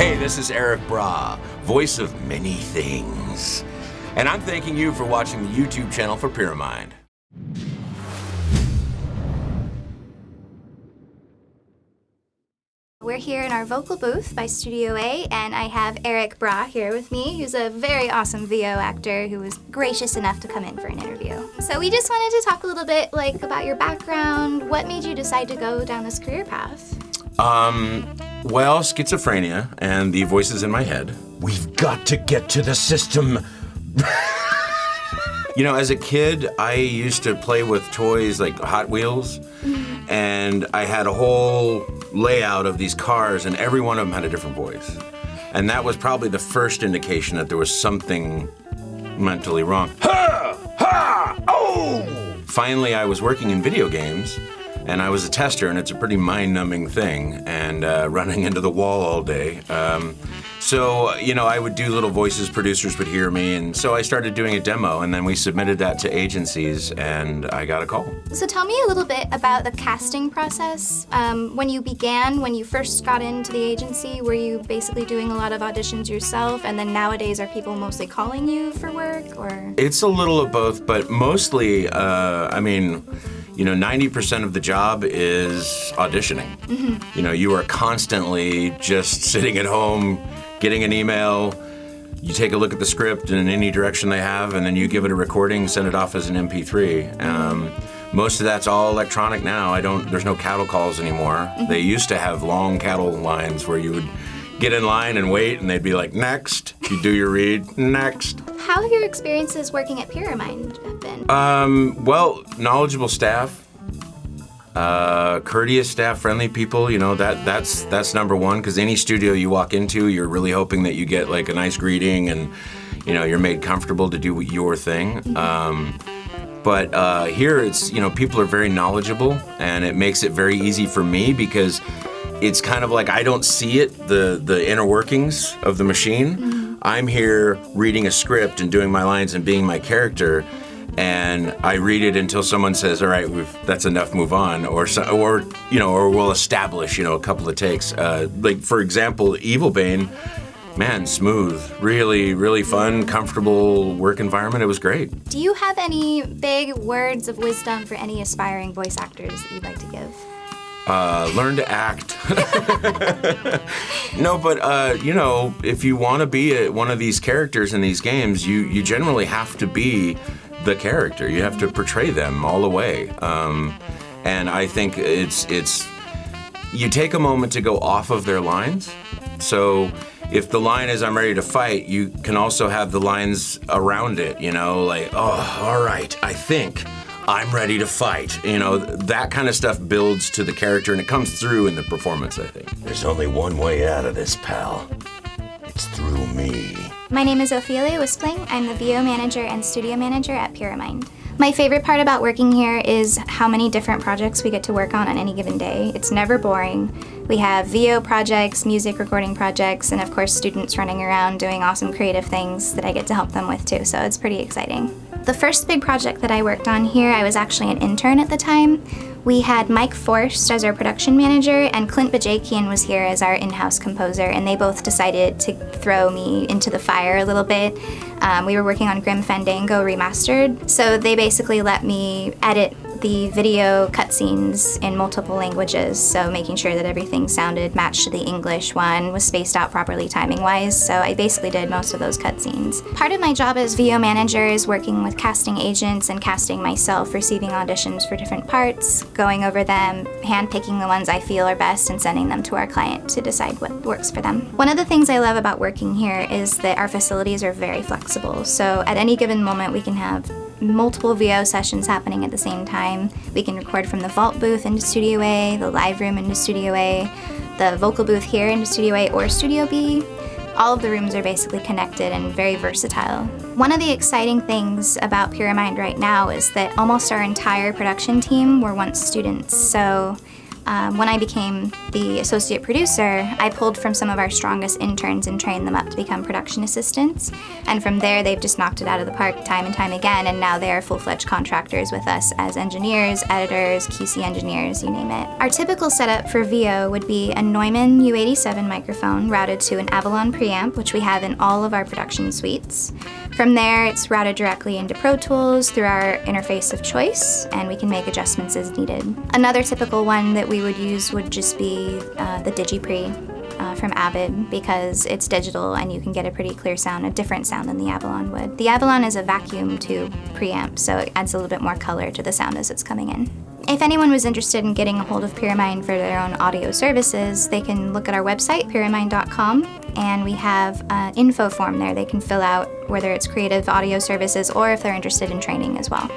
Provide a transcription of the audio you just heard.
Hey, this is Erik Braa, voice of many things. And I'm thanking you for watching the YouTube channel for Pyramind. We're here in our vocal booth by Studio A, and I have Erik Braa here with me, who's a very awesome VO actor who was gracious enough to come in for an interview. So we just wanted to talk a little bit about your background. What made you decide to go down this career path? Well, schizophrenia and the voices in my head. We've got to get to the system. You know, as a kid, I used to play with toys like Hot Wheels, and I had a whole layout of these cars, and every one of them had a different voice. And that was probably the first indication that there was something mentally wrong. Ha! Ha! Oh! Finally, I was working in video games, and I was a tester, and it's a pretty mind-numbing thing, and running into the wall all day. So, you know, I would do little voices, producers would hear me, and so I started doing a demo, and then we submitted that to agencies, and I got a call. So tell me a little bit about the casting process. When you first got into the agency, were you basically doing a lot of auditions yourself, and then nowadays are people mostly calling you for work, or? It's a little of both, but mostly, you know, 90% of the job is auditioning. You know, you are constantly just sitting at home, getting an email, you take a look at the script in any direction they have, and then you give it a recording, send it off as an MP3. Most of that's all electronic now. There's no cattle calls anymore. They used to have long cattle lines where you would get in line and wait, and they'd be like, next. You do your read, next. How have your experiences working at Pyramind been? Well, knowledgeable staff, courteous staff, friendly people, you know, that's number one, because any studio you walk into, you're really hoping that you get like a nice greeting and, you know, you're made comfortable to do your thing. But here it's, you know, people are very knowledgeable, and it makes it very easy for me because it's kind of like I don't see it, the inner workings of the machine. I'm here reading a script and doing my lines and being my character, and I read it until someone says, all right, that's enough, move on, or we'll establish, you know, a couple of takes. Like, for example, Evil Bane, man, smooth, really, really fun, comfortable work environment. It was great. Do you have any big words of wisdom for any aspiring voice actors that you'd like to give? Learn to act. No, but you know, if you want to be one of these characters in these games, you generally have to be the character. You have to portray them all the way. And I think it's you take a moment to go off of their lines. So if the line is, I'm ready to fight, you can also have the lines around it, you know, like, oh, all right, I think I'm ready to fight. You know, that kind of stuff builds to the character, and it comes through in the performance, I think. There's only one way out of this, pal. It's through me. My name is Ophylia Wispling. I'm the VO manager and studio manager at Pyramind. My favorite part about working here is how many different projects we get to work on any given day. It's never boring. We have VO projects, music recording projects, and of course students running around doing awesome creative things that I get to help them with too, so it's pretty exciting. The first big project that I worked on here, I was actually an intern at the time. We had Mike Forst as our production manager, and Clint Bajakian was here as our in-house composer, and they both decided to throw me into the fire a little bit. We were working on Grim Fandango Remastered, so they basically let me edit the video cutscenes in multiple languages, so making sure that everything sounded matched to the English one, was spaced out properly timing-wise, so I basically did most of those cutscenes. Part of my job as VO manager is working with casting agents and casting myself, receiving auditions for different parts, going over them, hand-picking the ones I feel are best, and sending them to our client to decide what works for them. One of the things I love about working here is that our facilities are very flexible, so at any given moment we can have multiple VO sessions happening at the same time. We can record from the vault booth into Studio A, the live room into Studio A, the vocal booth here into Studio A or Studio B. All of the rooms are basically connected and very versatile. One of the exciting things about Pyramind right now is that almost our entire production team were once students. So When I became the associate producer, I pulled from some of our strongest interns and trained them up to become production assistants. And from there, they've just knocked it out of the park time and time again, and now they're full-fledged contractors with us as engineers, editors, QC engineers, you name it. Our typical setup for VO would be a Neumann U87 microphone routed to an Avalon preamp, which we have in all of our production suites. From there, it's routed directly into Pro Tools through our interface of choice, and we can make adjustments as needed. Another typical one that we would use would just be the DigiPre from Avid, because it's digital and you can get a pretty clear sound, a different sound than the Avalon would. The Avalon is a vacuum tube preamp, so it adds a little bit more color to the sound as it's coming in. If anyone was interested in getting a hold of Pyramind for their own audio services, they can look at our website, pyramind.com, and we have an info form there they can fill out, whether it's creative audio services or if they're interested in training as well.